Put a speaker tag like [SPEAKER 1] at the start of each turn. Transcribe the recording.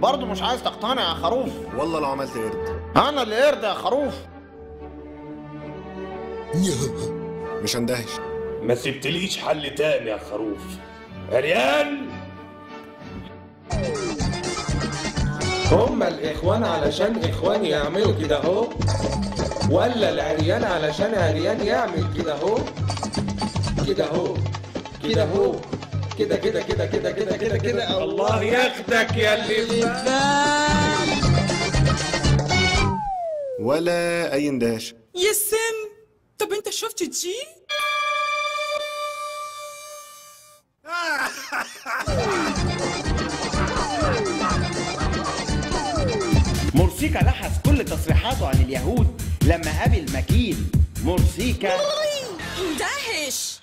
[SPEAKER 1] برضه مش عايز تقتنع يا خروف؟
[SPEAKER 2] والله لو عملت قرد.
[SPEAKER 1] انا اللي قرد يا خروف.
[SPEAKER 2] مش هندهش.
[SPEAKER 3] ما سبتليش حل تاني يا خروف. عريان،
[SPEAKER 4] هما الإخوان علشان إخوان يعملوا كده أهو، ولا العريان علشان عريان يعمل كده أهو؟ كده أهو، كده أهو، كده كده كده كده كده كده كده. الله ياخدك يا اللي
[SPEAKER 2] ولا أي اندهاش.
[SPEAKER 5] يا سم، طب انت شفت دي؟
[SPEAKER 6] مرسيكا لحس كل تصريحاته عن اليهود لما قابل مكين. مرسيكا
[SPEAKER 5] دهش.